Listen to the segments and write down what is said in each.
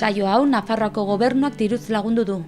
Saio hau Nafarroako gobernuak diruz lagundu du.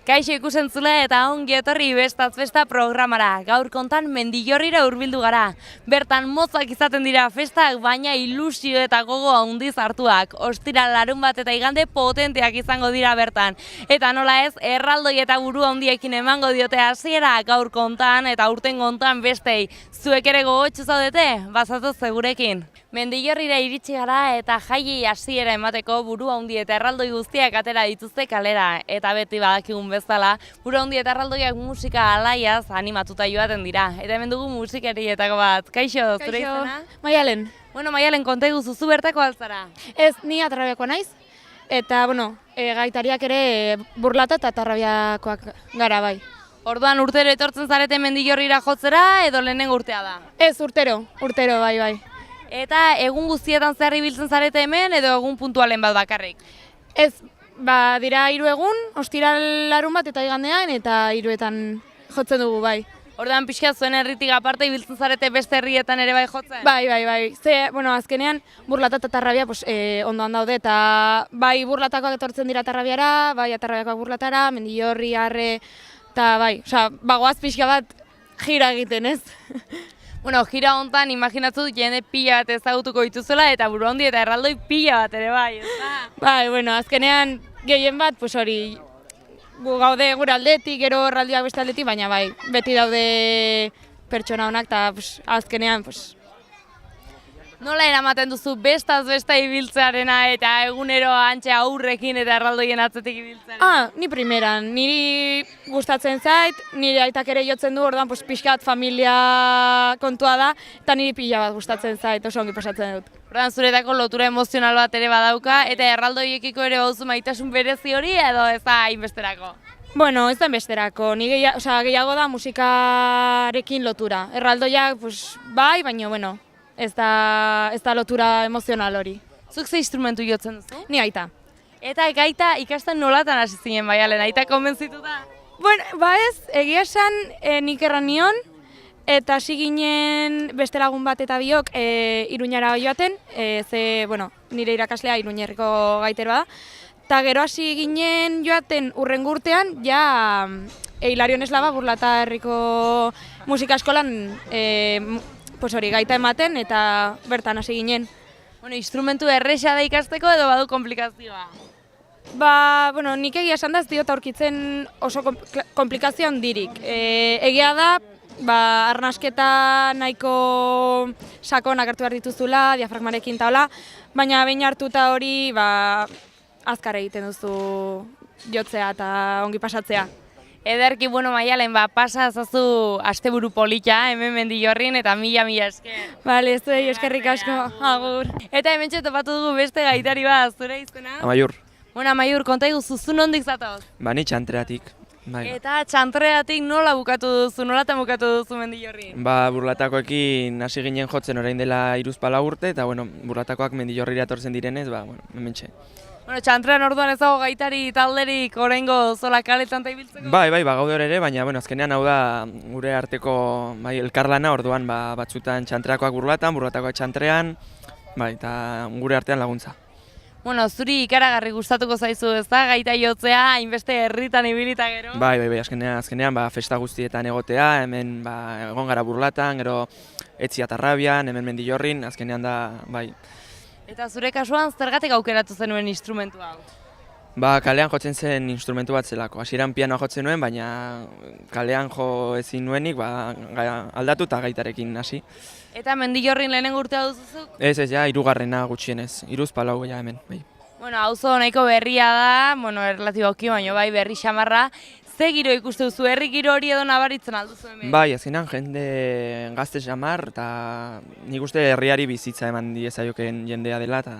Kaixo ikusentzule eta ongi etorri Bestaz Festa programara. Gaur kontan Mendillorrira hurbildu gara. Bertan mozak izaten dira festak, baina ilusio eta gogo handiz hartuak. Ostiral, larunbat eta igande potenteak izango dira bertan. Eta nola ez, erraldoi eta buru handiekin emango diote hasiera gaur kontan eta urten kontan bestei. Zuek ere gogotsu zaudete? Bazatoz segurekin. Mendillorrira iritsi gara eta jaiei hasiera emateko buru handi eta erraldoi guztiak atera dituzte kalera. Eta beti badakigun bezala, buru handi eta erraldoiak musika alaiaz animatuta joaten dira. Eta hemen dugu musikarietako bat. Kaixo, zure izena? Maialen. Bueno, Maialen, konta iguzu, zu bertako altzara? Ez, ni Atarrabiakoa naiz. Eta, gaitariak ere Burlata eta Atarrabiakoak gara bai. Orduan urtero etortzen zarete Mendillorrira jotzera edo lehenengo urtea da? Ez, urtero bai. Eta egun guztietan zehar ibiltzen zarete hemen edo egun puntualen bat bakarrik? Ez, dira 3 egun, ostiral larunbat eta igandean eta 3etan jotzen dugu bai. Orduan pixka zuen herritik aparte ibiltzen zarete beste herrietan ere bai jotzen? Bai. Ze, azkenean Burlata eta Atarrabia ondoan daude eta bai Burlatakoak etortzen dira Atarrabiara, bai Atarrabiakoak Burlatara, Mendillorri, Arre, eta bai, bagoaz pixka bat jira egiten, ez? Bueno, jira hontan imaginatzu jende pila bat ezagutuko dituzuela eta buru handi eta erraldoi pila bat ere bai, ezta? Bai, azkenean gehien bat, hori, gu gaude gure aldetik, gero erraldiak beste aldetik, baina bai, beti daude pertsona honak eta azkenean, Nola eramaten duzu Bestaz Besta ibiltzearena eta egunero antxe aurrekin eta erraldoien atzetik ibiltzearena? Ni primeran, niri gustatzen zait, nire aitak ere jotzen du, orduan pixkat familia kontua da, eta niri pila bat gustatzen zait, oso ongi pasatzen dut. Orduan zuretako lotura emozional bat ere badauka, eta erraldoiekiko ere bauzu maitasun berezi hori edo ez da hainbesterako? Ez da hainbesterako, ni gehiago da musikarekin lotura. Erraldoiak bai, baina ez da lotura emozional hori. Zuk ze instrumentu jotzen duzu? Ni aita. Eta gaita ikasten nolatan hasi zinen Maialen, aita konbentzitu da? Ez, egia esan nik erran nion, eta hasi ginen beste lagun bat eta biok Iruñara joaten, nire irakaslea Iruñerriko gaiteroa da, eta gero hasi ginen joaten hurrengo urtean, Hilarion Eslaba Burlata herriko musika eskolan gaita ematen eta bertan hasi ginen. Instrumentu erresa da ikasteko edo badu komplikazioa? Nik egia esan da ez diot aurkitzen oso komplikazio handirik. Egia da, arnasketa nahiko sakonak hartu behar dituzula, diafragmarekin eta hola, baina behin hartuta hori azkar egiten duzu jotzea eta ongi pasatzea. Ederki, Maialen, pasa azazu asteburu polita, hemen Mendillorrin eta mila esker. Bale, ez duei eskerrik asko, agur. Eta hemen topatu dugu beste gaitari bat, zure izena? Amaiur. Amaiur, konta iguzu, zu nondik zatoz? Ni Txantreatik. Eta Txantreatik nola bukatu duzu, nolatan bukatu duzu Mendillorrin? Burlatakoekin hasi ginen jotzen orain dela 3-4 urte, eta Burlatakoak Mendillorrira etortzen direnez, hementxe. Txantrean orduan ez dago gaitari talderik oraingo zola kaletan eta ibiltzeko? Bai, gaude hor ere, baina azkenean hau da gure arteko elkarlana, orduan batzutan Txantreakoak Burlatan, Burlatakoak Txantrean, eta gure artean laguntza. Zuri ikaragarri gustatuko zaizu, ez da, gaita jotzea, hainbeste herritan ibilita gero? Bai, azkenean festa guztietan egotea, hemen egon gara Burlatan, gero Etzi Atarrabian, hemen Mendillorrin, azkenean da, bai. Eta zure kasuan, zergatik aukeratu zenuen instrumentu hau? Kalean jotzen zen instrumentu bat zelako. Hasieran pianoa jotzen nuen, baina kalean jo ezin nuenik, aldatu eta gaitarekin hasi. Eta Mendillorrin lehenengo urtea duzuzuk? Ez, 3. gutxienez, 3-4 hemen, bai. Auzo nahiko berria da, relatiboki baino bai berri xamarra. Ze giro ikuste duzu, herri giro hori edo nabaritzen alduzu hemen? Bai, azkenean jende gazte xamar, eta nik uste herriari bizitza eman diezaioken jendea dela, eta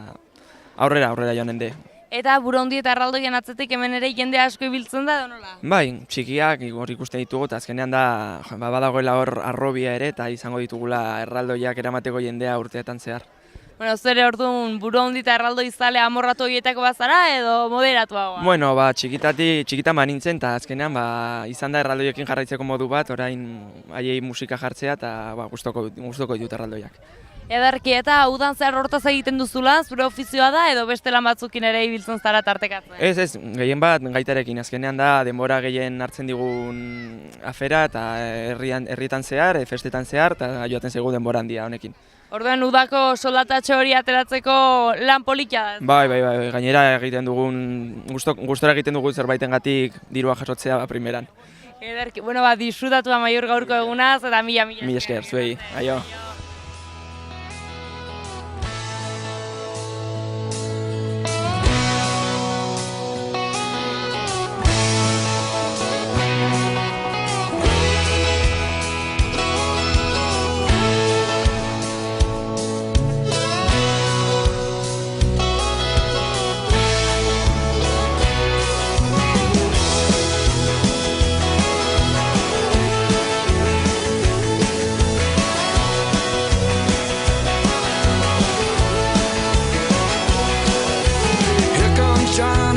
aurrera joan ende. Eta buru handi eta erraldoien atzetik hemen ere jende asko ibiltzen da, edo nola? Bai, txikiak hor ikusten ditugu, eta azkenean da, badagoela hor arrobia ere, eta izango ditugula erraldoiak eramateko jendea urteetan zehar. Bueno, zure orduan buru handi eta erraldo izale amorratu horietako bazara edo moderatuagoa? Bueno, txikita manintzen, eta azkenean izan da erraldoiekin jarraitzeko modu bat, orain haiei musika jartzea, eta gustoko ditut erraldoiak. Ederki, eta udan zehar hortaz egiten duzula, zure ofizioa da edo beste lan batzukin ere ibiltzen zara tartekatzen? Ez, gehien bat gaitarekin, azkenean da denbora gehien hartzen digun afera, eta herrietan zehar, festetan zehar, eta joaten zaigu denbora handia honekin. Orduan udako soldatatxo hori ateratzeko lan polita da? Bai, gainera egiten dugun, gustora egiten dugun zerbaitengatik dirua jasotzea primeran. Ederki, bueno, disfrutatu Amaiur gaurko egunaz, eta mila esker. Mila esker, zuei, aio.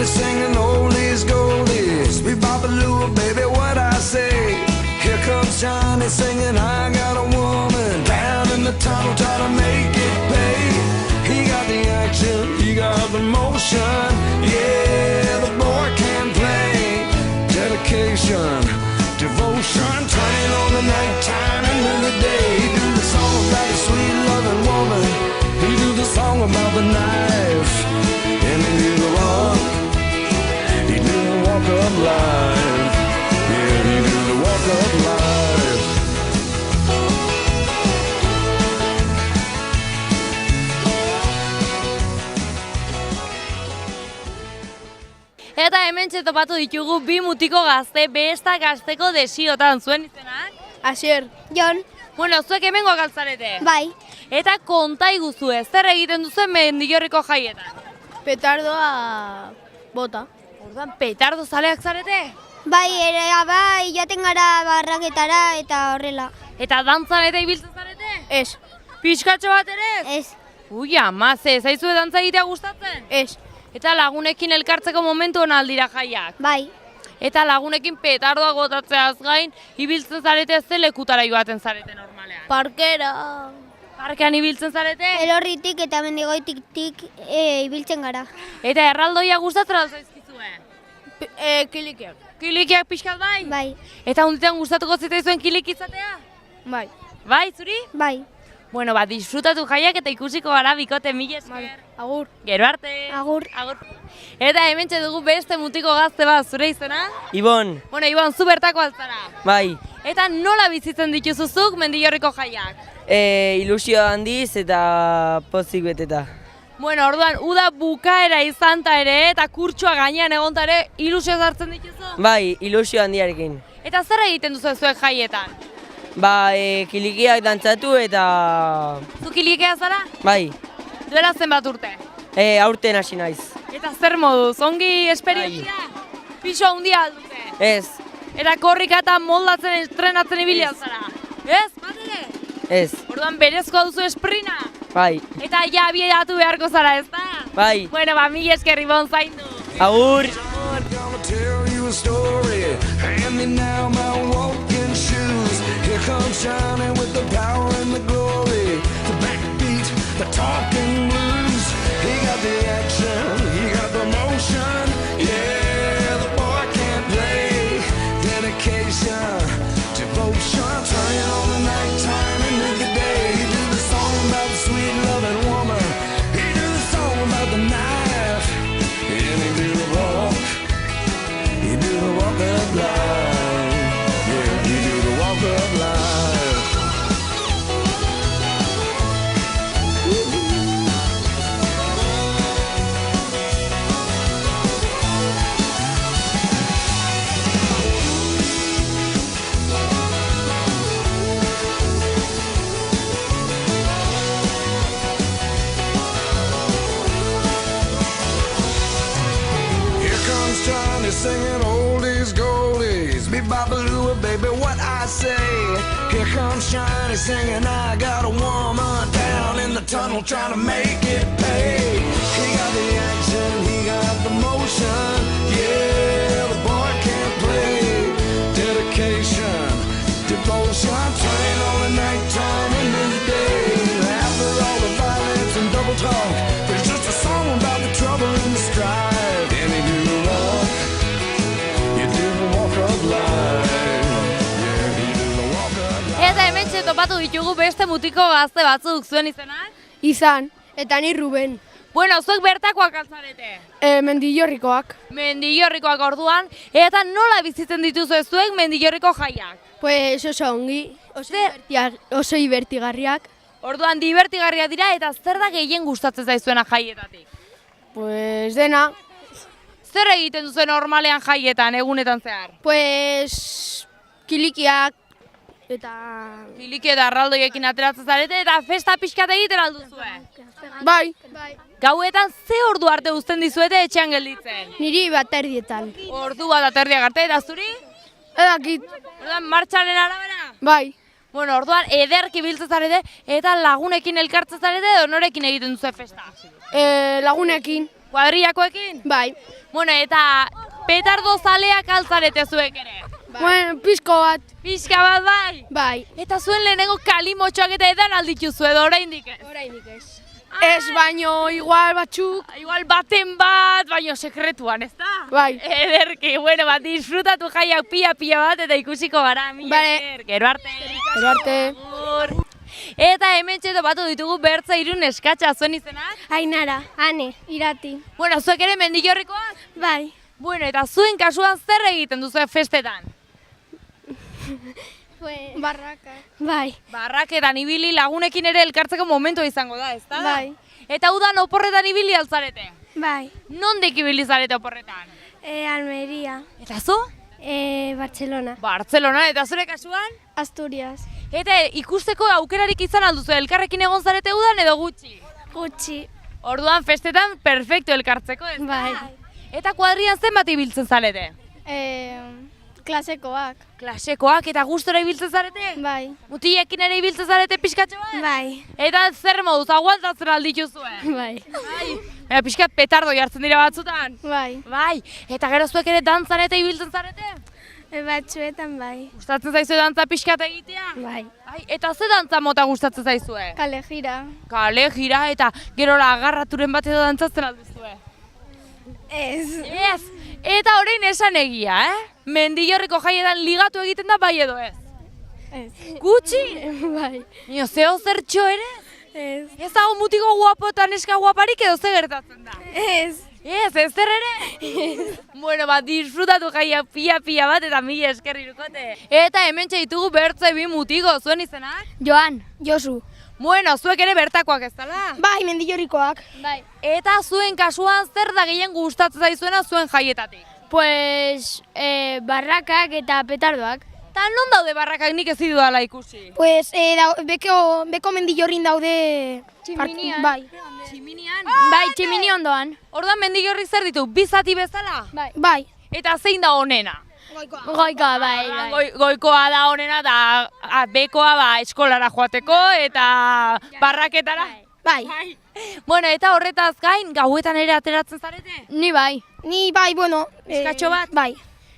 Singing oldies goldies, we Babaloo, baby, what I say. Here comes Johnny singing, I got a woman down in the tunnel trying to make it pay. He got the action, he got the motion, yeah, the boy can play. Dedication, devotion, turning on the nighttime into the day. He do the song about a sweet loving woman, he do the song about the knife, and he do the rock. Walk of life, yeah, he do the walk of life. Eta hemen txetopatu ditugu bi mutiko gazte, besta gazteko desiotan, zuen izenak? Asier. Jon. Bueno, zuek hemengo galtzarete? Bai. Eta konta iguzue, zer egiten duzuen Mendillorriko jaietan? Petardoa bota. Orduan, petardo zaleak zarete? Bai, joaten gara barraketara eta horrela. Eta dantzan eta ibiltzen zarete? Ez. Pixkatxo bat ere? Ez. Ui, ama, zaizue dantza egitea gustatzen? Ez. Eta lagunekin elkartzeko momentu hona aldira jaiak? Bai. Eta lagunekin petardoa gotatzeaz gain, ibiltzen zarete ze lekutara joaten zarete normalean? Parkera. Parkean ibiltzen zarete? Elorritik eta mendigoitik ibiltzen gara. Eta erraldoia gustatzen zaizkizue? Kilikiak. Kilikiak pixkat bai? Bai. Eta hunditan gustatuko zitaizuen kilik izatea? Bai. Bai, zuri? Bai. Bueno, disfrutatu jaiak eta ikusiko gara bikote mila esker. Agur. Gero arte. Agur. Eta hementxe dugu beste mutiko gazte bat, zure izena? Ibon. Bueno, Ibon, zu bertako altzara. Bai. Eta nola bizitzen dituzuzuk Mendillorriko jaiak? Ilusio handiz eta pozik beteta. Bueno, orduan, uda bukaera izanta ere eta kurtsua gainean egonta ere ilusio hartzen dituzu? Bai, ilusio handiarekin. Eta zer egiten duzu zuek jaietan? Kilikiak dantzatu eta... Zu kilikea zara? Bai. Duela zenbat urte? Aurten hasi naiz. Eta zer moduz, ongi esperientzia? Pixo handia aldute? Ez. Eta korrika eta moldatzen estrenatzen ibilia zara? Ez, bat ere? Ez. Orduan berezkoa duzu esprina? Bai. Eta ja abiatu beharko zara, ez da? Bai. Bueno, mila esker Ibon zaindu. Agur. Gonna tell you a story. Hand me now my walking shoes. Here comes Johnny with the power and the glory. The backbeat, the talking blues. He got the action, he got the motion. Yeah, the boy can't play. Dedication, devotion, turning on the nighttime into the day. He do the song about the sweet loving woman. He do the song about the knife. And he do the walk. He do the walk of life. Yeah, he do the walk of life. Johnny singing oldies goldies, me Babaloo, baby, what I say. Here comes Johnny singing, I got a woman down in the tunnel trying to make it pay. He got the action, he got the motion. Yeah, the boy can't play. Dedication, devotion, train all the night time and midday. After all the violence and double talk, there's just a song about the trouble and the strife. And he didn't walk, you didn't walk of life. Yeah, he didn't walk of life. Eta hementxe topatu ditugu beste mutiko gazte batzuk zuen izenak? Izan, eta ni Ruben. Bueno, zuek bertakoak altzarete. Mendillorrikoak. Mendillorrikoak orduan, eta nola bizitzen dituzu zuek Mendillorriko jaiak? Pues oso ongi, oso ibertigarriak. Orduan divertigarria dira eta zer da gehien gustatzen zaizuena jaietatik? Pues dena, Zer egiten duzu normalean jaietan, egunetan zehar? pues kilikiak eta... Kiliki eta arraldoiekin ateratzen zarete eta festa pixkat egiten alduzue. Bai, Gauetan ze ordu arte uzten dizuete etxean gelditzen? niri bat erdietan. Ordu bat aterdiak arte eta zuri? Edakit, Orduan martxaren arabera? bai, Bueno, orduan ederki biltzen zarete eta lagunekin elkartzen zarete edo norekin egiten duzu festa? lagunekin, Kuadrillakoekin? bai. Bueno, eta petardo zaleak altzarete zuek ere? Bueno, pizko bat, Pixka bat bai? bai. Eta zuen lehenengo kalimotxoak eta edan aldituzu edo oraindik ez? Oraindik ez. Ez baino igual batzuk, Igual baten bat, baino sekretuan, ez da? bai. Ederki, bueno, bat disfrutatu jaiak pia bat eta ikusiko gara, mila Bale. esker, gero arte. Gero arte. Agur. Eta hementxe topatu ditugu Bertza Irun eskatxa zuen izenak? Ainara, Ane, Irati. Bueno, zuek ere Mendillorrikoak? Bai. Bueno, eta zuen kasuan zer egiten duzu festetan? Barraka. Bai. Barraketan ibili lagunekin ere elkartzeko momentua izango da, ezta? Bai. Eta udan oporretan ibili altzarete? Bai. Nondik ibili zarete oporretan? Almeria. Eta zu? Barcelona. Bartzelona, eta zure kasuan? Asturias. Eta ikusteko aukerarik izan alduzu, elkarrekin egon zarete udan edo gutxi? Gutxi. Orduan festetan perfecto elkartzeko, ez da? Bai. Eta kuadrian zenbat ibiltzen zarete? Klasekoak. Klasekoak eta gustora ibiltzen zarete? Bai. Mutilekin ere ibiltzen zarete pixkatxo bat? Bai. Eta zer moduz, aguantatzen aldituzue? Bai. Bai. Baina pixkat petardo jartzen dira batzutan? Bai. Bai. Eta gero zuek ere dantzan eta ibiltzen zarete? Batzuetan bai. Gustatzen zaizue dantza pixkat egitea? Bai. Bai. Eta ze dantza mota gustatzen zaizue? Kale jira. Kale gira eta gerora agarraturen bat edo dantzatzen alduzue? Ez. Ez! Eta orain esan egia, Mendillorriko jaietan ligatu egiten da bai edo ez? Ez. Gutxi? Bai. Nio, zeo zertxo ere? Ez. Ez dago mutiko guapo eta neska guaparik edo ze gertatzen da? Ez. Ez, ez zer ere? Bueno, bat disfrutatu jaia pia bat eta mila esker irukote. Eta hementxe ditugu Bertze bi mutiko, zuen izenak? Joan, Josu. Bueno, zuek ere bertakoak ez dala? Bai, Mendillorrikoak. Bai. Eta zuen kasuan zer da gehien gustatzen zaizuena zuen jaietatik? Pues, barrakak eta petardoak. Ta non daude barrakak nik ez dudala ikusi? Pues, beko Mendillorrin daude... Tximinian. Bai. Tximinian? Bai, tximini ondoan. Orduan Mendillorri zer ditu, bi zati bezala? Bai. Eta zein da honena? Goikoa, bai. Goikoa da honena da bekoa eskolara joateko eta barraketara? Bai. Bueno, eta horretaz gain, gauetan ere ateratzen zarete? Ni bai. Ni bai, bueno... Eskatxo bat? Bai.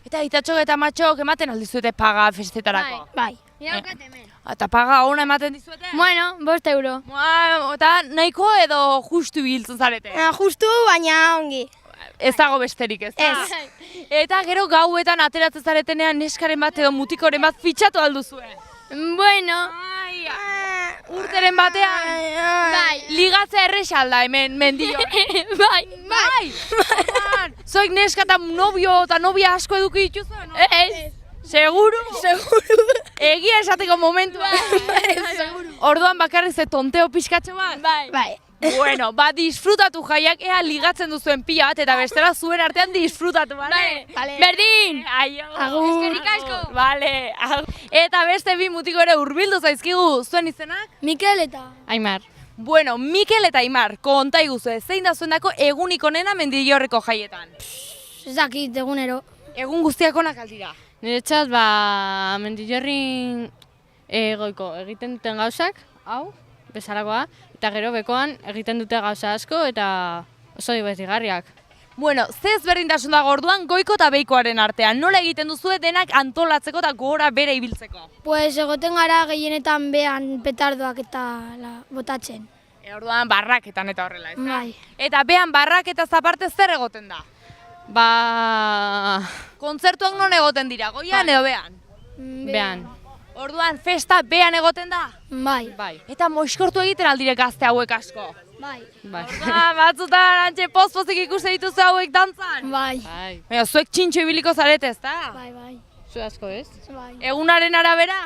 Eta itatxok eta matxok ematen aldizuete paga festetarako? Bai. Eta paga ona ematen dizuete? Bueno, 5 euro. Eta nahiko edo justu biltzen zarete? Justu, baina ongi. Ez dago besterik, ez da? Ez. Eta gero gauetan ateratzen zaretenean neskaren bat edo mutikoren bat fitxatu alduzue? Bueno. Ai, urteren batean? Bai. Ligatzea erresa alda hemen mendio. Bai. Bai! Zoik neska eta nobio eta nobia asko eduki dituzu? No? Ez. Seguru? Seguru. Egia esateko momentua. Orduan bakarrik ze tonteo pixkatxo bat? Bai. Bueno, disfrutatu jaiak ea ligatzen duzuen pila bat eta bestela zuen artean disfrutatu, bale? Vale. Berdin! Aio! Agur. Eskerrik asko! Bale, agur. Eta beste bi mutiko ere hurbildu zaizkigu zuen izenak? Mikel eta... Aimar. Bueno, Mikel eta Aimar, konta iguzu, zein da zuendako egunik onena Mendillorriko jaietan? Ez dakit egunero. Egun guztiak onak aldira. Niretzat, Mendillorrin goiko egiten duten gauzak, hau, bezalakoa, eta gero bekoan egiten dute gauza asko eta oso divertigarriak. Bueno, ze ezberdintasun dago orduan goiko eta beikoaren artean. Nola egiten duzue denak antolatzeko eta gora bere ibiltzeko? Pues egoten gara gehienetan behan petardoak eta botatzen. Orduan barraketan eta horrela, ez da? Bai. Eta behan barraketaz aparte zer egoten da? Ba... Kontzertuak non egoten dira, goian edo behan? Behan. Orduan festa behan egoten da? Bai. Bai. Eta moiskortu egiten aldire gazte hauek asko? Bai. Bai. Batzutan antxe poz-pozik ikuste dituzu hauek dantzan? Bai. Bai. Baina zuek txintxo ibiliko zarete, ez da? Bai, bai. Zu asko ez? Bai. Egunaren arabera?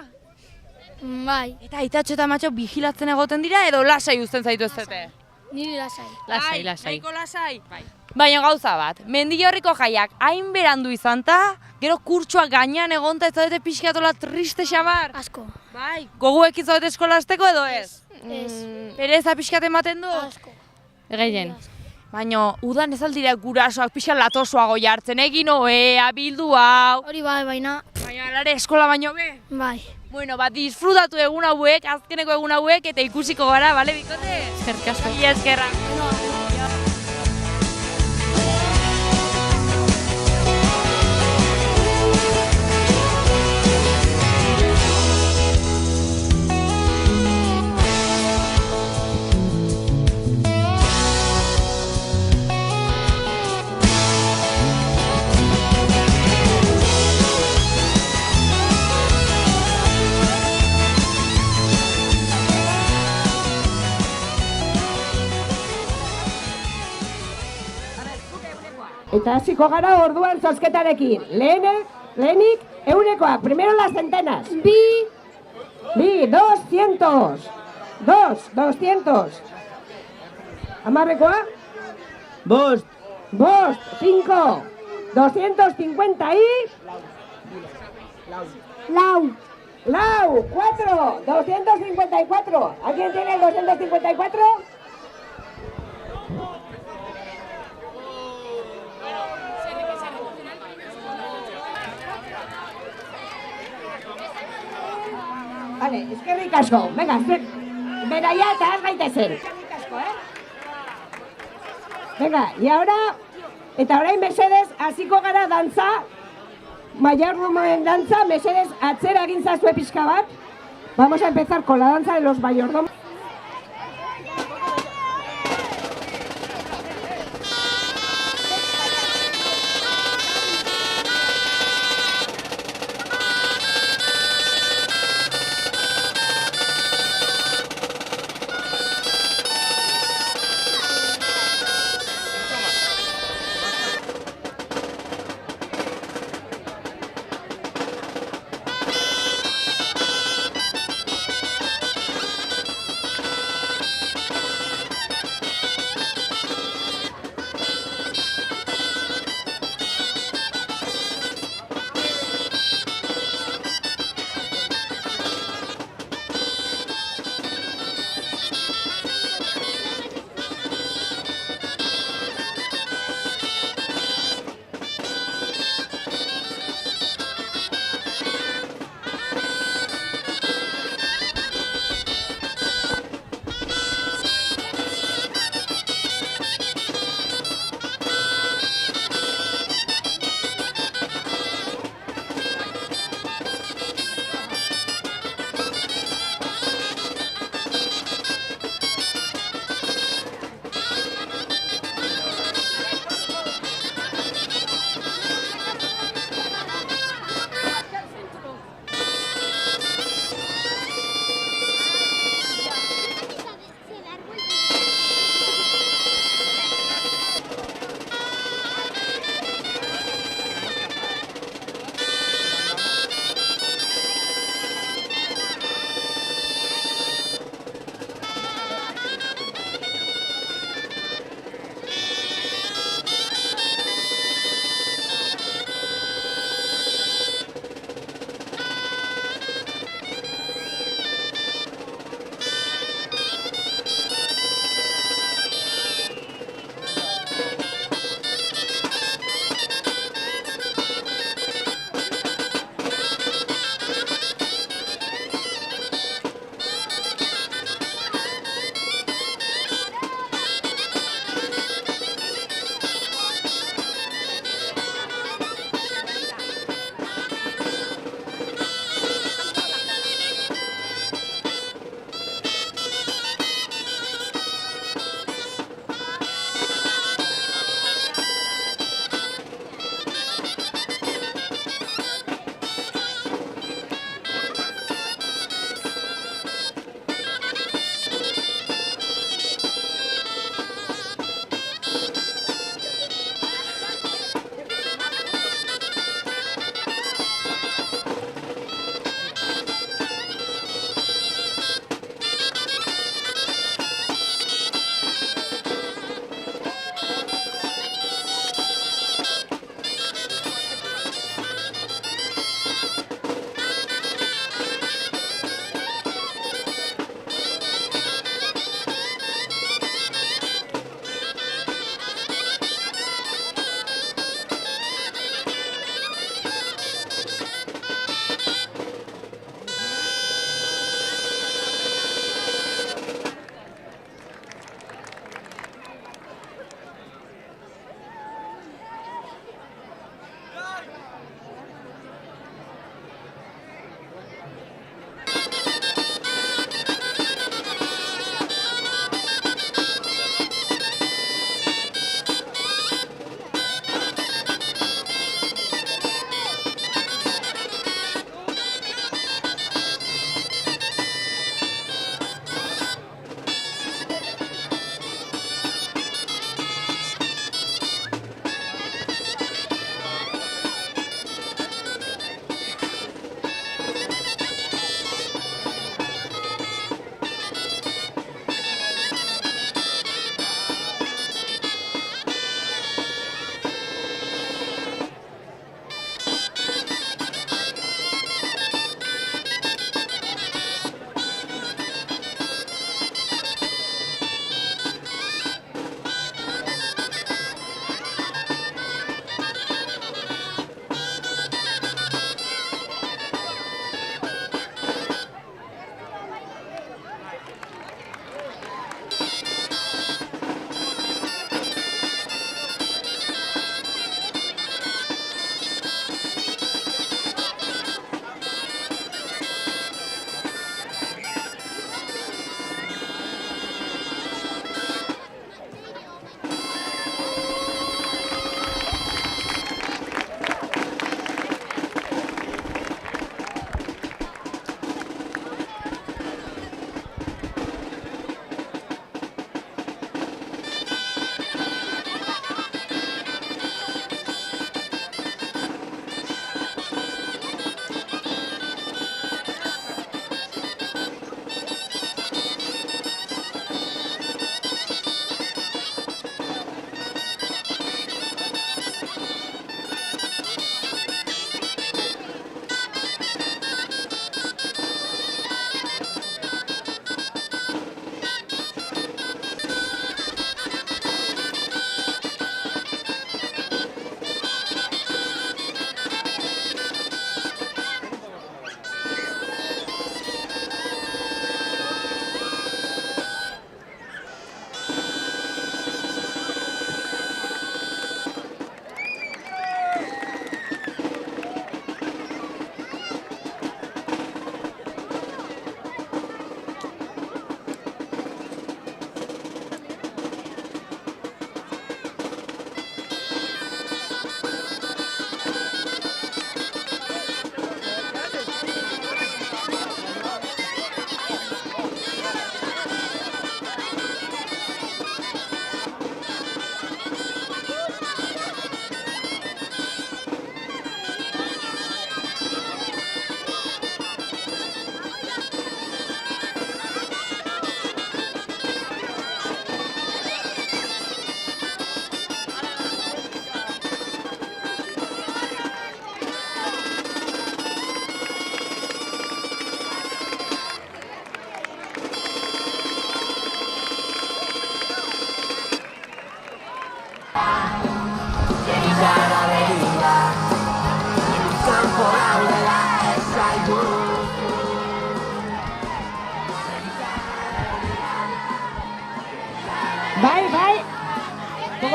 Bai. Eta aitatxo eta matxo bigilatzen egoten dira edo lasai uzten zaitu ez zete? Niri lasai. Lasai, lasai. Nahiko lasai? Bai. Baina gauza bat, Mendillorriko jaiak hain berandu izan ta, gero kurtsoak gainean egonta ez zaudete pixkatola triste xamar? Asko. Bai. Goguekin zaudete eskolasteko edo ez? Ez. Pereza pixkat ematen du? Asko. Gehien. Baina udan ez aldira gurasoak pixka latosoago jartzen, egin oea, bildu hau. Hori bai, baina. Baina alare eskola baino be? Bai. Bueno, disfrutatu egun hauek, azkeneko egun hauek, eta ikusiko gara, bale, bikote? Eskerrik asko. Ia eskerra. Eta hasiko gara orduan zozketarekin. Lehenik, eunekoak. Primero las centenas. Bi, 200. 200. Amarrekoa? Bost. 5. 250 y... Lau, 4. 254. ¿Alguien tiene el 254? Vale, eskerrik asko. Venga, beraia eta az gaitezen. Eskerrik asko, Venga, y ahora, eta orain mesedez, hasiko gara dantza, mayordomoen dantza, mesedez, atzera egin zazue pixka bat. Vamos a empezar con la danza de los mayordomos.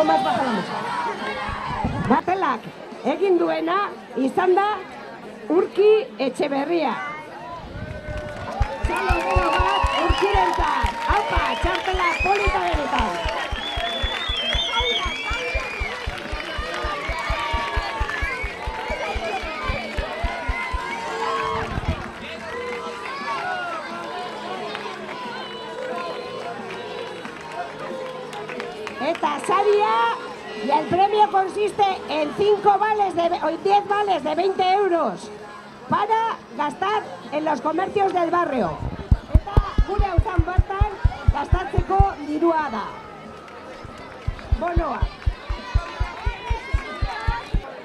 poco más baja la música. Kartelak egin duena izan da Urki Etxeberria. Txalo gero bat Urkirentzat. Haupa, txartelak polita benetan. Esta saria y el premio consiste en 10 vales de 20 euros para gastar en los comercios del barrio. Eta gure auzan bertan gastatzeko dirua da. Bonoa.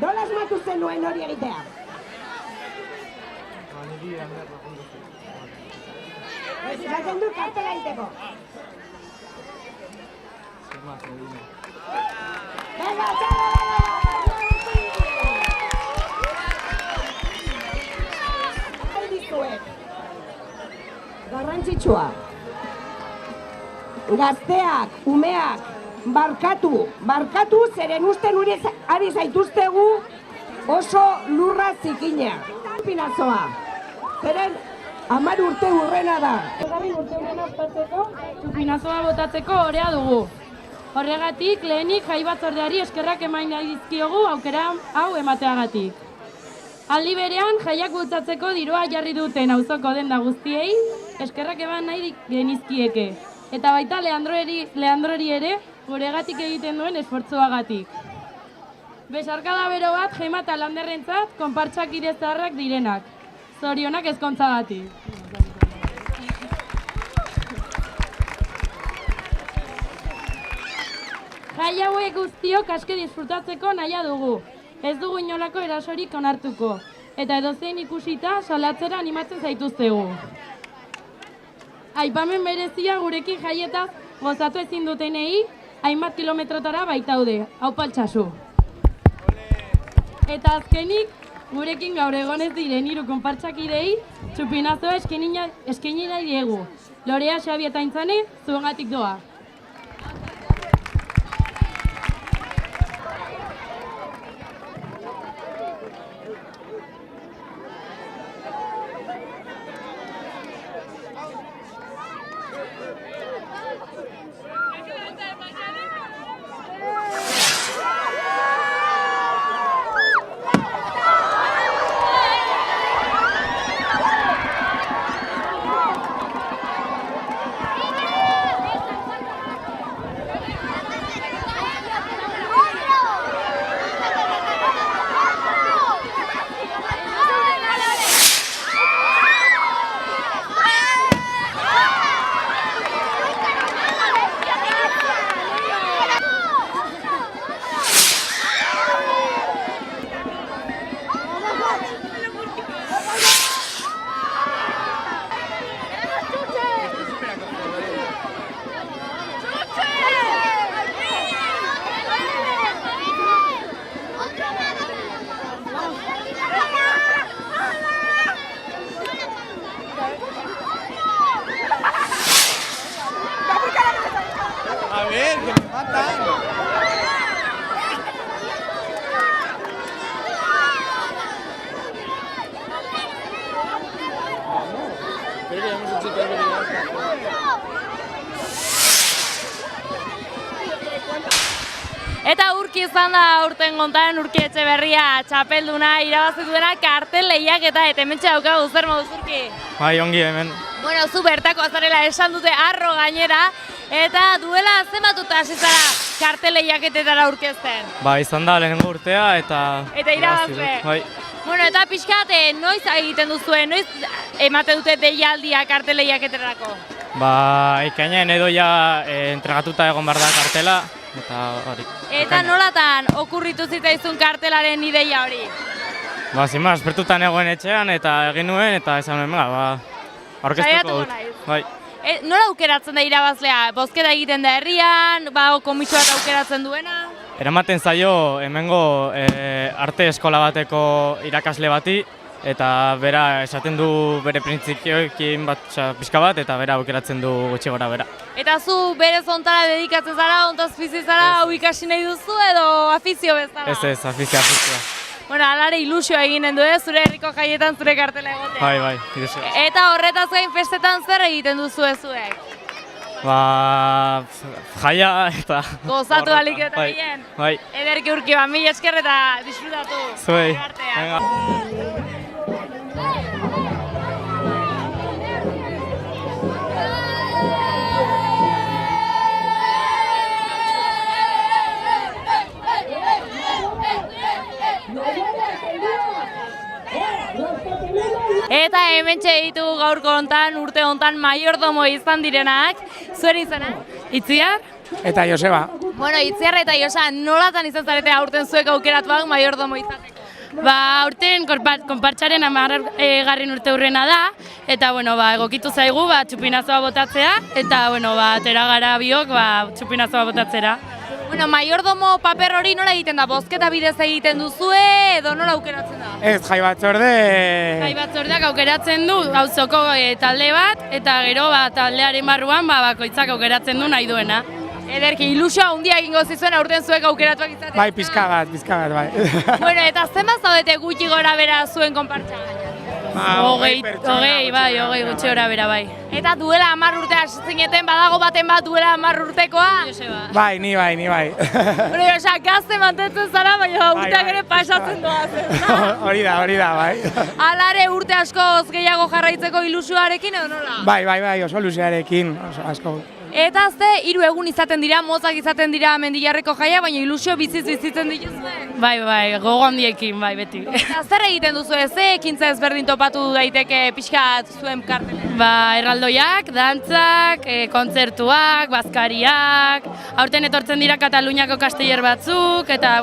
Nola asmatu zenuen hori egitea? Esaten dut kartela egiteko. Venga, garrantzitsua. Gazteak, umeak, barkatu, zeren usten ari zaituztegu oso lurra zikina. Pinazoa, zeren 10 urte urrena da. Urte urrena ospatzeko, txupinazoa botatzeko orea dugu. Horregatik, lehenik jai batzordeari eskerrak eman nahi dizkiogu aukera hau emateagatik. Aldi berean, jaiak bultzatzeko dirua jarri duten auzoko denda guztiei, eskerrak eman nahi genizkieke. Eta baita Leandrori ere, guregatik egiten duen esfortzuagatik. Besarkada bero bat, Gema eta Landerrentzat, konpartsak zaharrak direnak. Zorionak ezkontzagatik. Jai hauek guztiok aske disfrutatzeko nahia dugu. Ez dugu inolako erasorik onartuko. Eta edozein ikusita salatzera animatzen zaituztegu. Aipamen berezia gurekin jaietaz gozatu ezin dutenei, hainbat kilometrotara baitaude, hau paltsasu. Eta azkenik, gurekin gaur egonez diren 3 konpartsakidei, txupinazoa eskaini nahi diegu. Lorea, Xabi eta Aintzane, zuengatik doa. Eta Urki izan da aurten gontan Urki Etxeberria txapelduna irabazi duena kartel lehiaketa eta hementxe daukagu zer moduz Urki? Bai, ongi hemen. Bueno, zu bertako azarela esan dute arro gainera eta duela zenbatuta hasi zara kartel lehiaketetara aurkezten. Ba, izan da lehenengo urtea eta irabazle. Bai. Bueno, eta pixkat noiz egiten duzue, noiz emate dute deialdia kartel lehiaketerako? Ba, ikainen edo ja entregatuta egon behar da kartela. Eta nolatan okurritu zitzaizun kartelaren ideia hori? Ba, zima, espertutan egoen etxean eta egin nuen eta esan nuen, aurkeztuko dut. Bai. Nola aukeratzen da irabazlea? Bozketa egiten da herrian, komisio bat aukeratzen duena? Eramaten zaio hemengo arte eskola bateko irakasle bati eta bera esaten du bere printzipioekin pixka bat, eta bera aukeratzen du gutxi gora bera. Eta zu berez ontara dedikatzen zara, ontaz bizi zara, hau ikasi nahi duzu edo afizio bezala? Ez, afizioa. Bueno, alare ilusioa eginen du, zure herriko jaietan zure kartela egotea. Bai, ilusioa. Eta horretaz gain festetan zer egiten duzu zuek? Jaia eta... Gozatu alik eta gehien? Bai. Ederki urki bat, mila esker eta disfrutatu. Zuei. Eta hementxe ditu gaurko hontan, urte hontan mayordomo izan direnak. Zuen izena? Itziar? Eta Joseba. Bueno, Itziar eta Josa, nolatan izan zarete aurten zuek aukeratuak mayordomo izateko? Aurten konpartxaren 10. urte hurrena da, eta egokitu zaigu txupinazoa botatzea, eta atera gara biok txupinazoa botatzera. Bueno, mayordomo paper hori nola egiten da? Bozketa bidez egiten duzue edo nola aukeratzen da? Ez, jai batzorde... Jai batzordeak aukeratzen du auzoko talde bat, eta gero taldearen barruan bakoitzak aukeratzen du nahi duena. Ederki, ilusioa handia egingo zizuen aurten zuek aukeratuak izatea. Bai, pizka bat, bai. Bueno, eta zenbat zaudete gutxi gora bera zuen konpartxa? Hogei gutxi gora bera, bai. Eta duela 10 urte hasizineten badago baten bat duela 10 urtekoa? Bai, ni bai. Bueno, Josa, gazte mantentzen zara, baina urteak ere pasatzen doaz. Hori da, bai. Alare urte askoz gehiago jarraitzeko ilusioarekin edo nola? Bai, oso ilusioarekin, asko. Eta 3 egun izaten dira, mozak izaten dira Mendilarreko jaia, baina ilusio bizitzen dituzue? Bai, gogo handiekin, bai, beti. Eta zer egiten duzu ze ekintza ezberdin topatu daiteke pixkat zuen kartelen? Erraldoiak, dantzak, kontzertuak, bazkariak, aurten etortzen dira Kataluniako kasteller batzuk, eta,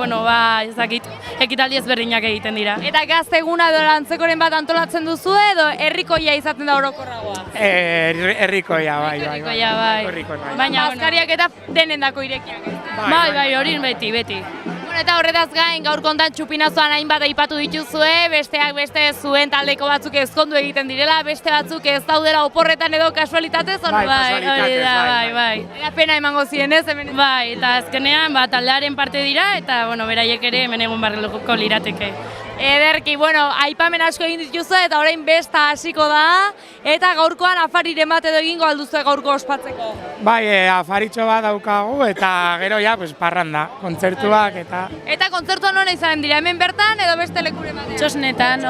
ezakit, ekitaldi ezberdinak egiten dira. Eta gazte eguna edo antzekoren bat antolatzen duzu edo herrikoia izaten da orokorragoa? Herrikoia, bai. Herrikoia, bai. Baina bazkariak eta denendako irekiak. Bai, hori beti. Bueno, eta horretaz gain, gaur kontan txupinazoan hainbat aipatu dituzue, besteak beste zuen taldeko batzuk ezkondu egiten direla, beste batzuk ez daudela oporretan edo kasualitatez, hori bai. Eta pena emango zirenez, hemen. Bai, eta azkenean taldearen parte dira, eta beraiek ere hemen egun barreluko lirateke. Ederki, aipamen asko egin dituzu eta orain besta hasiko da, eta gaurkoan afariren bat edo egingo alduzue gaurko ospatzeko. Bai, afaritxo bat daukagu, eta gero parranda, kontzertuak eta... Eta kontzertuan hona izanen dira, hemen bertan edo beste lekuren batean? Txosnetan,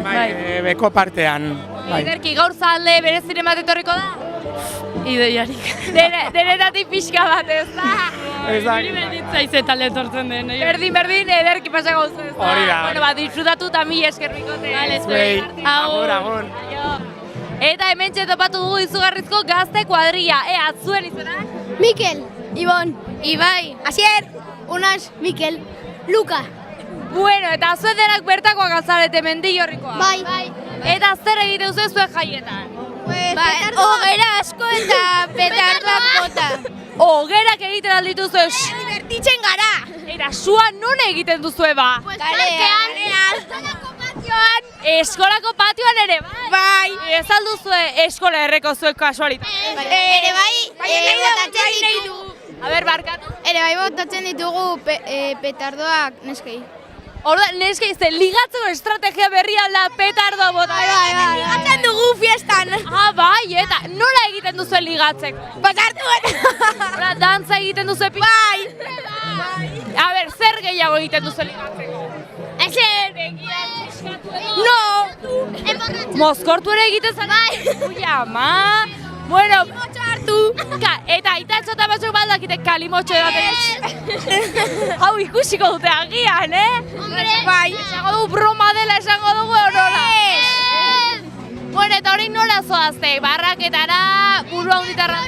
bai. Beko partean. Ederki, gaur zalde bereziren bat etorriko da? Ideiarik. Denetatik pixka bat, ez da? Guri berditza izetan letortzen den. Berdin, ederki pasako zu, ez da? Hori da. Disfrutatu eta mila eskerrikote. Agur. Eta hemen txetopatu dugu izugarrizko gazte kuadrilla. Zuen izenak? Mikel, Ibon, Ibai, Asier, Unas, Mikel, Luka. Bueno, eta zuen denak bertakoak alzarete Mendillorrikoa? Bai. Eta zer egiten zuen zuen jaietan? Hogera asko eta petardoak bota. Hogerak egiten alditu zuen? Divertitzen gara. Eta sua non egiten duzue ba? Kalean. Eskolako patioan ere, bai? Ez alduzue eskola erreko zuek kasualitat? Ere bai, botatzen ditugu. A ber, barkatu. Ere bai, botatzen ditugu petardoak neskei. Orda, neskei, ligatzeko estrategia berria da petardo botatzen. Bai. Ligatzen dugu fiestan. Bai, eta nola egiten duzu ligatzeko? Botartu. Dantza egiten duzu epik? Bai. A ber, zer gehiago egiten duzu ligatzeko? Ezer. No. Mozkortu ere egiten zara? Bai. Ui, ama. Bueno, kalimotxo hartu. Eta aitatxo eta batzuk baldakite kalimotxo edaten. Hau ikusiko dute agian, Bai. Esango dugu broma dela esango dugu nola. Bueno, eta hori nola zoazte? Barraketara, burua hunditarra?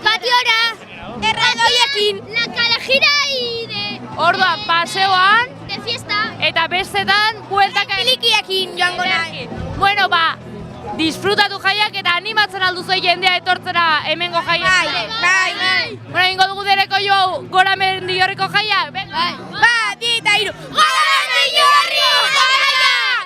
Patiora. Erraldoiekin. La kalajira Orduan, paseoan. De fiesta. Eta bestetan, bueltaka. Pilikiekin joango nahi. Bueno, disfrutatu jaiak eta animatzen alduzu jendea etortzera hemengo jaiak. Bai. Bueno, ingo dugu dereko jo gora Mendillorriko jaiak. Bai. 2, 3, 4. Gora Mendillorriko jaiak!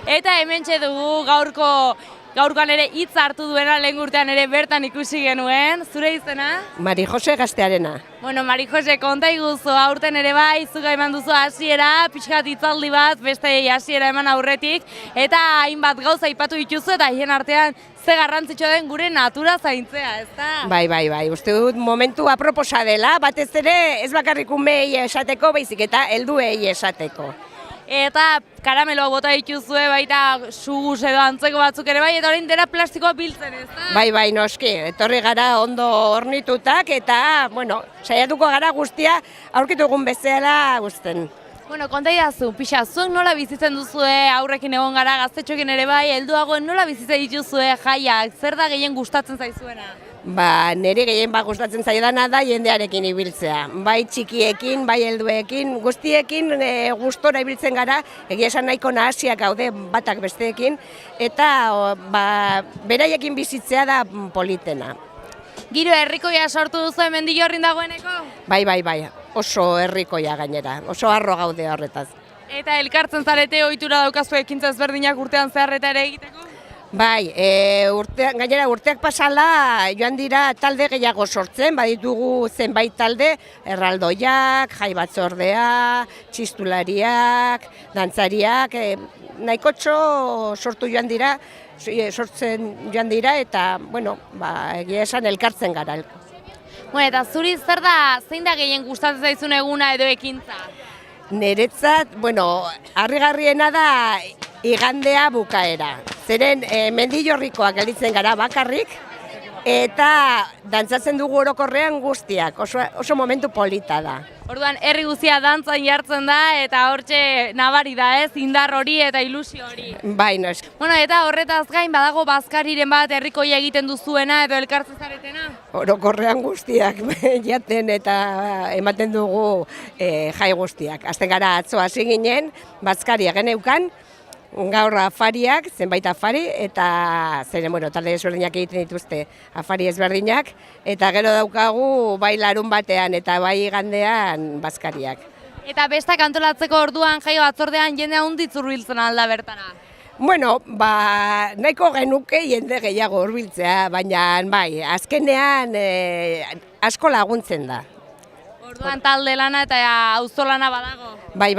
Eta hementxe dugu gaurkoan ere hitz hartu duena, lehen urtean ere bertan ikusi genuen. Zure izena? Mari Jose Gaztearena. Bueno, Mari Jose, konta iguzu, aurten ere bai, zuga eman duzu hasiera, pixkat hitzaldi bat, beste hasiera eman aurretik, eta hainbat gauza aipatu dituzu, eta hien artean ze garrantzitsua den gure natura zaintzea, ezta? Bai, uste dut momentu aproposa dela, batez ere ez bakarrik umei esateko, baizik eta helduei esateko. Eta karameloak bota dituzue, baita sugus edo antzeko batzuk ere bai, eta orain dena plastikoa biltzen, ezta? Bai, noski, etorri gara ondo hornitutak, eta, bueno, saiatuko gara guztia aurkitu egun bezala guzten. Bueno, konta idazu, pixa, zuek nola bizitzen duzue, aurrekin egon gara, gaztetxoekin ere bai, helduagoen nola bizitzen dituzue jaiak, zer da gehien gustatzen zaizuena? Niri gehien gustatzen zaidana da jendearekin ibiltzea. Bai txikiekin, bai helduekin, guztiekin gustora ibiltzen gara, egia esan nahiko nahasiak gaude batak besteekin, eta beraiekin bizitzea da politena. Giro herrikoia sortu duzu Mendillorrin dagoeneko? Bai, oso herrikoia gainera, oso harro gaude horretaz. Eta elkartzen zarete ohitura daukazu ekintza ezberdinak urtean zehar eta ere egiteko? Bai, gainera urteak pasala joan dira talde gehiago sortzen, baditugu zenbait talde, erraldoiak, jai batzordea, txistulariak, dantzariak, nahikotxo sortzen joan dira eta, bueno, egia esan elkartzen gara. Bueno, eta zuri zer da, zein da gehien gustatzen zaizun eguna edo ekintza? Niretzat, bueno, harrigarriena da igandea bukaera. Zeren Mendillorrikoak gelditzen gara bakarrik eta dantzatzen dugu orokorrean guztiak, oso momentu polita da. Orduan, herri guztia dantzan jartzen da eta hortxe nabari da ez, indar hori eta ilusio hori. Bai, noz. Bueno, eta horretaz gain badago bazkariren bat herrikoia egiten duzuena edo elkartzen zaretena? Orokorrean guztiak jaten eta ematen dugu jai guztiak. Azten gara atzo hasi ginen, bazkaria geneukan, gaur afariak, zenbait afari, eta talde ezberdinak egiten dituzte afari ezberdinak, eta gero daukagu bai larun batean eta bai igandean bazkariak. Eta bestak antolatzeko orduan jai batzordean jende handitz hurbiltzen alda bertara? Bueno, nahiko genuke jende gehiago hurbiltzea, baina bai, azkenean asko laguntzen da. Orduan talde lana eta auzolana badago? Bai.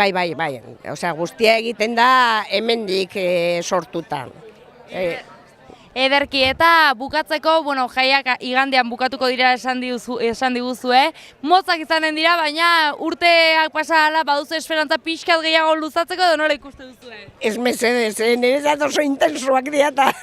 Osea, guztia egiten da hemendik sortuta. Ederki, eta bukatzeko, bueno, jaiak igandean bukatuko dira esan diguzue, motzak izanen dira, baina urteak pasala baduzu esperantza pixkat gehiago luzatzeko edo nola ikuste duzue? Ez mesedez, niretzat oso intensuak dira eta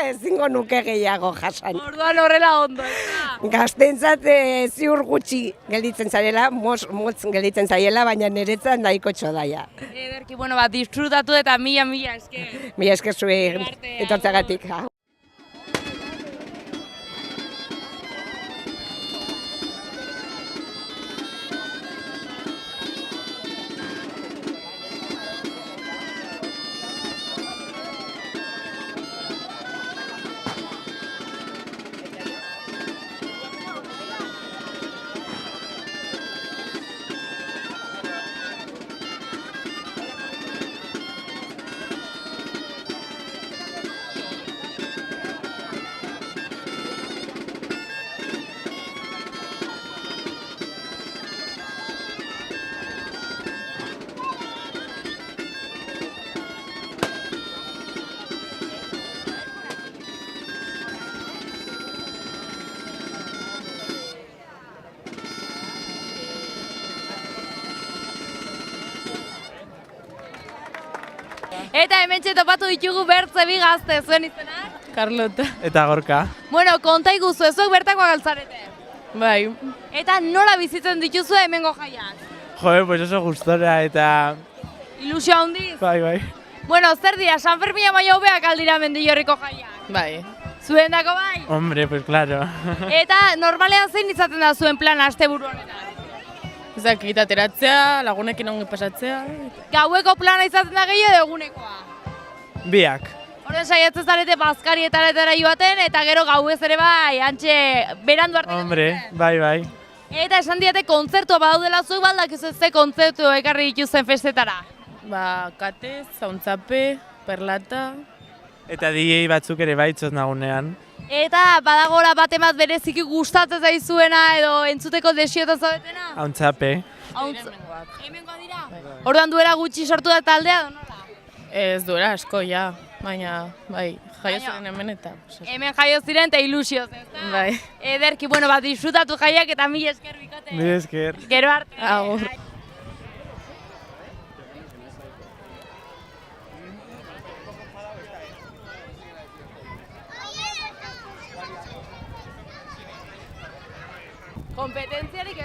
ezingo nuke gehiago jasan. Orduan horrela ondo, eta? Gaztentzat ziur gutxi gelditzen zarela, motz gelditzen zaiela, baina niretzat nahiko txodaia. Ederki, bueno, disfrutatu eta mila esker. Mila esker zuen etortzagatik. Eta hementxe topatu ditugu bertze bi gazte, zuen izenak? Carlota. Eta Gorka. Bueno, konta iguzu, zuek bertakoak altzarete? Bai. Eta nola bizitzen dituzu hemengo jaiak? Pues oso gustora eta... Ilusio handiz? Bai. Bueno, zer dira, San Fermina baina hobeak aldira Mendillorriko jaiak? Bai. Zuen dako bai? Hombre, pues claro. Eta normalean zein izaten da zuen plan asteburu honetan? Ezakit, ateratzea, lagunekin ongi pasatzea. Gaueko plana izaten da gehiago edo egunekoa? Biak. Horren saiatzen zarete bazkarietaretara joaten eta gero gauez ere bai, antxe berandu arte. Hombre, bai. Eta esan diate kontzertua badaudela zuek baldak ez ze kontzertu ekarri dituzten festetara? Kate, zauntzape, perlata. Eta DJ batzuk ere baitzot nagunean. Eta badagola baten bat bereziki gustatzen zaizuena edo entzuteko desiotan zaudetena? Hauntzape. Hemengoa dira? Orduan duela gutxi sortu da taldea edo nola? Ez duela asko, ja. Baina, bai, jaio ziren hemen eta. Hemen jaio ziren eta ilusioz, ezta? Bai. Ederki, bueno, bat disfrutatu jaiak eta mila esker bikote. Mila esker. Gero arte. Agur. Kompetentziarik...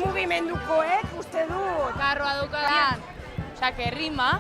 mugimendukoek uste du karroa dukadan, osake rima.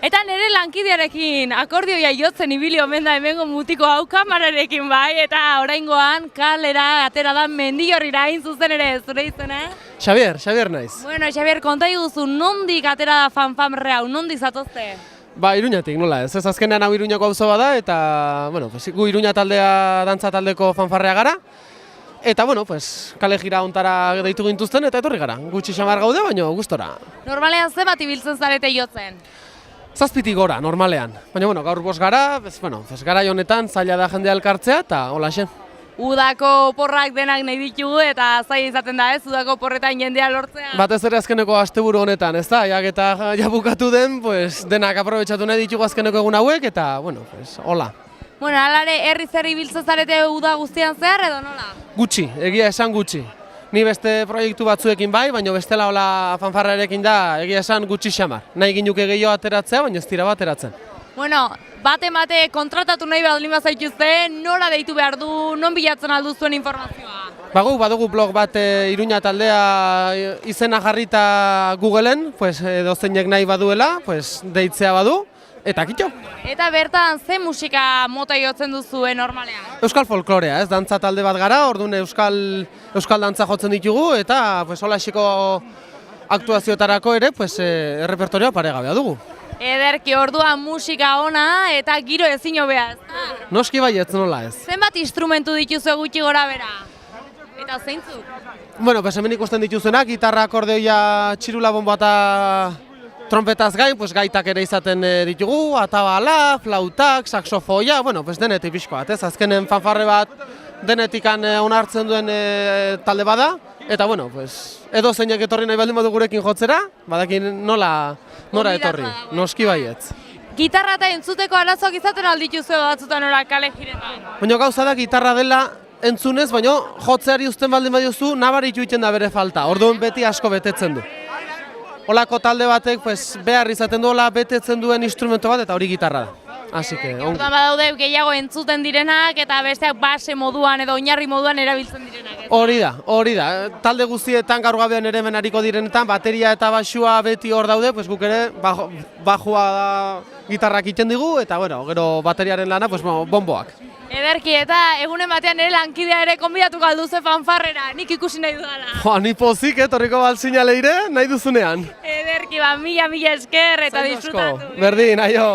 Eta nire lankidearekin akordioia jotzen ibili omen da hemengo mutiko hau kamararekin bai, eta oraingoan kalera atera da Mendillorrira hain zuzen ere, zure izena? Xabier naiz. Bueno, Xabier, konta iguzu, nondik atera da fanfamre hau, nondik zatozte? Ba, Iruñatik, nola ez? Ez azkenean hau Iruñako auzo bada eta, bueno, gu Iruña taldea, dantza taldeko fanfarrea gara. Eta, bueno, kale jira hontara deitu gintuzten eta etorri gara. Gutxi xamar gaude, baina gustora. Normalean ze bat ibiltzen zarete jotzen? Zazpitik gora, normalean. Baina, bueno, gaur bost gara, gara honetan zaila da jendea elkartzea eta hola xe. Udako porrak denak nahi ditugu eta zaila izaten da ez, udako porretan jendea lortzea. Batez ere azkeneko asteburu honetan, ez da? Jak eta jabukatu den, pues, denak aprobetxatu nahi ditugu azkeneko egun hauek eta, bueno, pues, hola. Bueno, alare, herriz herri biltzen zarete uda guztian zehar edo nola? Gutxi, egia esan gutxi. Ni beste proiektu batzuekin bai, baina bestela hola fanfarrarekin da egia esan gutxi xamar. Nahi ginuke gehiago ateratzea, baina ez dira bat ateratzen. Bueno, bate kontratatu nahi baldin bazaituzte, nola deitu behar du, non bilatzen aldu zuen informazioa? Badugu blog bat Iruña taldea izena jarrita Googleen, pues, dozeinek nahi baduela, pues, deitzea badu, eta kitxo. Eta bertan, ze musika mota jotzen duzuen normalean? Euskal folklorea, ez, dantza talde bat gara, orduan euskal dantza jotzen ditugu, eta pues, hola esiko aktuazioetarako ere, pues, errepertorioa paregabea dugu. Ederki, orduan musika ona eta giro ezin hobea, ezta? Noski baietz nola ez. Zenbat instrumentu dituzu gutxi gora bera? Eta zeintzuk? Bueno, pues hemen ikusten dituzuenak, gitarra, akordeoia, txirula bonboa eta trompetaz gain, pues gaitak ere izaten ditugu, atabala, flautak, saxofoia, bueno, pues denetik pixko bat, ez? Azkenen fanfarre bat denetikan onartzen duen talde bada, eta bueno, pues edo zeinek etorri nahi baldin badu gurekin jotzera, badakin nora etorri, noski baietz. Gitarra eta entzuteko arazoak izaten aldituzu batzutan ora kale jiretan. Baina gauza da gitarra dela entzunez, baina jotzeari uzten baldin badiozu nabaritu egiten da bere falta, orduan beti asko betetzen du. Olako talde batek pues, behar izaten duela betetzen duen instrumento bat eta hori gitarra da. Así que orduan badaude gehiago entzuten direnak eta besteak base moduan edo oinarri moduan erabiltzen direnak. Hori da. Talde guztietan gaur gabean ere hemen ariko direnetan, bateria eta basua beti hor daude, pues guk ere bajua da gitarrak egiten digu eta bueno, gero bateriaren lana pues bonboak. Ederki, eta egunen batean ere lankidea ere konbidatu galduze fanfarrera, nik ikusi nahi dudala. Ni pozik, torriko baltzina leire, nahi duzunean. Ederki, mila esker eta disfrutatu. Berdin, aio.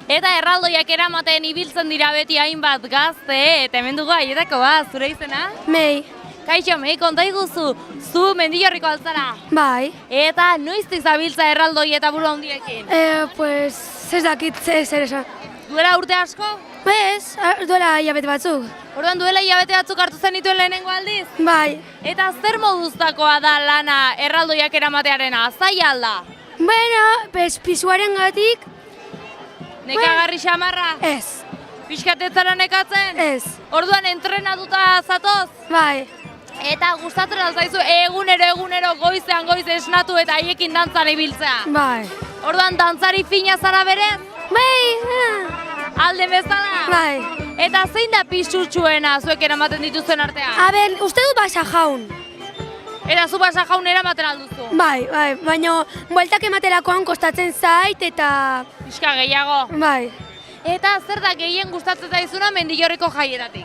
Eta erraldoiak eramaten ibiltzen dira beti hainbat gazte, eta hemen dugu aietako bat, zure izena? Mei. Kaixo, Mei, konta iguzu, zu Mendillorriko altzara? Bai. Eta noiztik zabiltza erraldoi eta buru handiekin? Pues, ez dakit zer esan. Duela urte asko? Ez, duela hilabete batzuk. Orduan duela hilabete batzuk hartu zen dituen lehenengo aldiz? Bai. Eta zer moduztakoa da lana erraldoiak eramatearena, zaila alda? Bueno, pisuaren gatik. Nekagarri xamarra? Ez. Piskatetzara nekatzen? Ez. Orduan entrenatuta zatoz? Bai. Eta gustatzen alzaizu egunero goizean esnatu eta haiekin dantzan ibiltzea? Bai. Orduan dantzari fina zara berez? Bai. Alde bezala? Bai. Eta zein da pisutsuena zuek eramaten dituzten artean? Uste dut basa jaun. Eta zu basa jaun eramaten alduzu? Bai, baina bueltak ematerakoan kostatzen zait eta... Piska gehiago? Bai. Eta zer da gehien gustatzen zaizuna Mendillorriko jaietatik?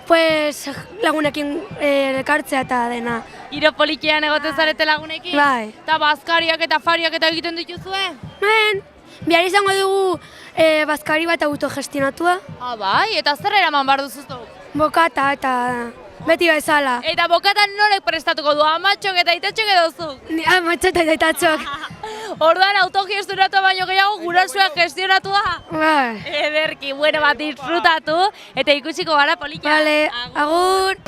Pues lagunekin elkartzea eta dena. Giro politian egoten zarete lagunekin? Bai. Eta bazkariak eta fariak eta egiten dituzue? Bihar izango dugu bazkari bat autogestionatua. Bai, eta zer eraman behar duzuztu? Bokata eta beti bezala. Eta bokatan norek prestatuko du, amatxok eta itatxok edo zu? Amatxok eta itatxok. Orduan autogestionatua baino gehiago gurasoak gestionatua? Bai. Ederki, bueno bat disfrutatu eta ikusiko gara politia. Vale, agur.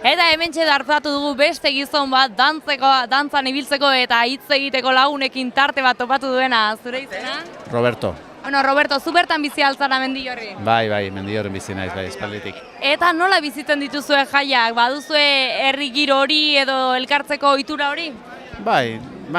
Eta hementxe hartzatu dugu beste gizon bat dantzan ibiltzeko eta hitz egiteko lagunekin tarte bat topatu duena. Zure izena? Roberto. Bueno, Roberto, zu bertan bizi altzara Mendillorri? Bai, Mendillorren bizi naiz, bai, espalditik. Eta nola bizitzen dituzue jaiak? Baduzue herri giro hori edo elkartzeko ohitura hori? Bai,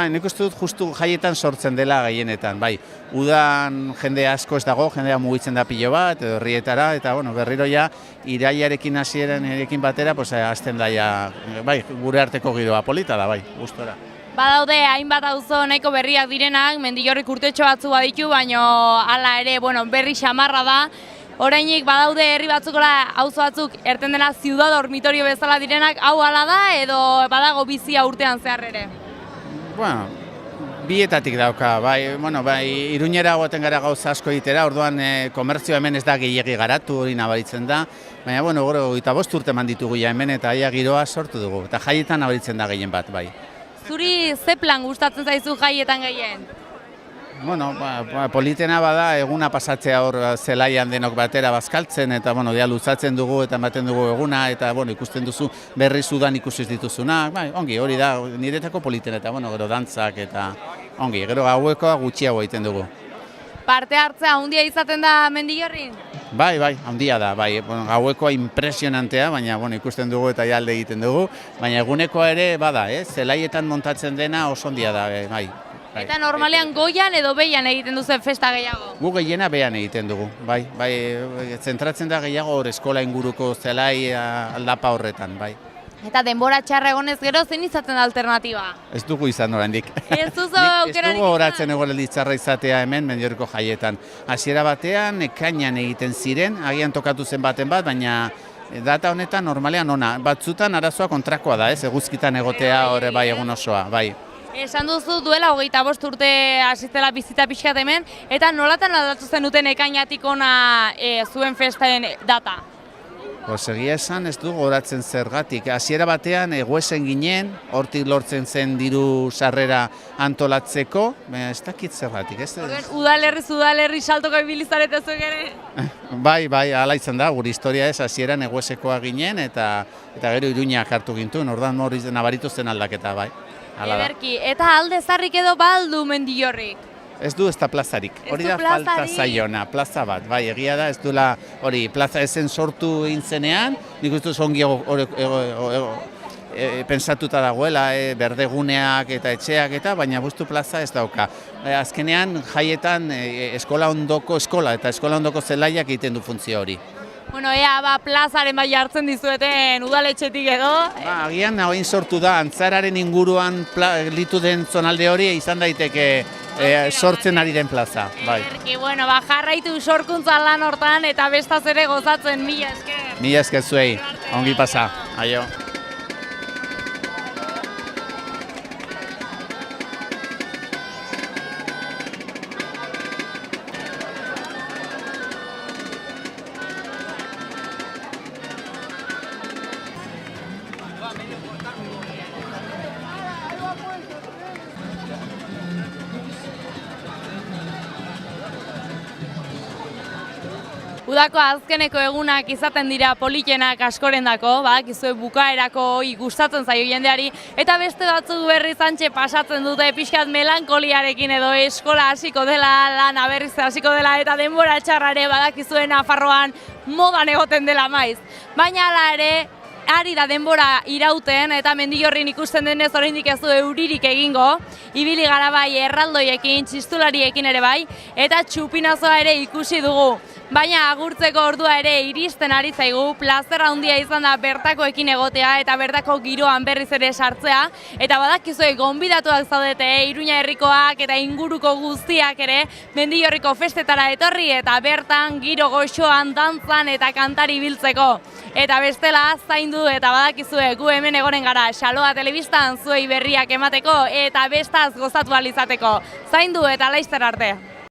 nik uste dut justu jaietan sortzen dela gehienetan, bai. Udan jende asko ez dago, jendea mugitzen da pilo bat, edo herrietara, eta bueno, berriro ja, iraiarekin hasieran erekin batera, pues, hasten da ja, bai, gure arteko giroa polita da, bai, gustora. Badaude, hainbat auzo nahiko berriak direnak, Mendillorrik urtetxo batzu baditu, baino hala ere, bueno, berri xamarra da. Orainik badaude herri batzukora auzo batzuk erten dena ziudad dormitorio bezala direnak, hau hala da edo badago bizia urtean zehar ere? Bueno, bietatik dauka, bai, Iruñera goten gara gauza asko egitera, orduan komertzio hemen ez da gehiegi garatu, hori nabaritzen da, baina, bueno, gero 25 urte eman ditugu ja hemen eta aia giroa sortu dugu, eta jaietan nabaritzen da gehien bat, bai. Zuri ze plan gustatzen zaizu jaietan gehien? Bueno, politena bada eguna pasatzea hor zelaian denok batera bazkaltzen eta bueno, dia luzatzen dugu eta ematen dugu eguna eta bueno, ikusten duzu berri zudan ikusiz dituzunak, bai, ongi, hori da niretako politena eta bueno, gero dantzak eta ongi, gero gauekoa gutxiago egiten dugu. Parte hartzea handia izaten da Mendillorrin? Bai, handia da, bai, bueno, gauekoa impresionantea, baina bueno, ikusten dugu eta alde egiten dugu, baina egunekoa ere bada, zelaietan montatzen dena oso handia da, bai. Eta normalean goian edo behian egiten duzu festa gehiago? Gu gehiena behan egiten dugu, bai, zentratzen da gehiago hor eskola inguruko zelai aldapa horretan, bai. Eta denbora txarra egonez gero, zein izaten da alternatiba? Ez dugu izan oraindik. Ez duzu aukerarik izan? Ez dugu horatzen egoraldi txarra izatea hemen Mendillorriko jaietan. Hasiera batean, ekainan egiten ziren, agian tokatu zen baten bat, baina data honetan normalean ona. Batzutan arazoa kontrakoa da, eguzkitan egotea hor bai egun osoa, bai. Esan duzu duela 25 urte hasitela bizita pixkat hemen, eta nolatan aldatu zenuten ekainatik ona zuen festen data? Egia esan ez dugu horatzen zergatik. Hasiera batean eguesen ginen, hortik lortzen zen diru sarrera antolatzeko, ez dakit zergatik. Udalerri saltoko ibilizarete zuek ere? Bai, hala izan da, gure historia ez, hasieran eguesekoa ginen eta gero Iruñak hartu gintuen, ordan hori nabaritu zen aldaketa, bai. Ederki, eta alde zarrik edo baldu Mendillorrik? Ez du ez da plazarik, hori da falta zaiona, plaza bat, bai, egia da, ez duela hori plaza ezen sortu intzenean, nik uste ongi pensatuta dagoela, berdeguneak eta etxeak eta, baina bustu plaza ez dauka. Azkenean jaietan eskola ondoko eskola eta eskola ondoko zelaiak egiten du funtzio hori. Bueno, plazaren bai hartzen dizueten udaletxetik edo? Agian hain sortu da, antzararen inguruan litu den zonalde hori izan daiteke sortzen ari den plaza. Bueno, jarraitu sorkuntza lan hortan eta bestaz ere gozatzen, mila esker. Mila esker zuei, ongi pasa, aio. Udako azkeneko egunak izaten dira politenak askorendako, badakizue bukaerako gustatzen zaio jendeari, eta beste batzuk berriz antxe pasatzen dute pixkat melankoliarekin edo eskola hasiko dela, lana berriz hasiko dela, eta denbora txarrare badakizue Nafarroan modan egoten dela maiz. Baina hala ere, ari da denbora irauten eta Mendillorrin ikusten denez oraindik ez du euririk egingo. Ibili gara bai erraldoiekin, txistulariekin ere bai, eta txupinazoa ere ikusi dugu. Baina agurtzeko ordua ere iristen ari zaigu, plazera handia izan da bertakoekin egotea eta bertako giroan berriz ere sartzea. Eta badakizue gonbidatuak zaudete, Iruña herrikoak eta inguruko guztiak ere Mendillorriko festetara etorri eta bertan giro goxoan dantzan eta kantari biltzeko. Eta bestela zaindu eta badakizue gu hemen egonen gara Xaloa Telebistan zuei berriak emateko eta bestaz gozatu ahal izateko. Zaindu eta laizter arte!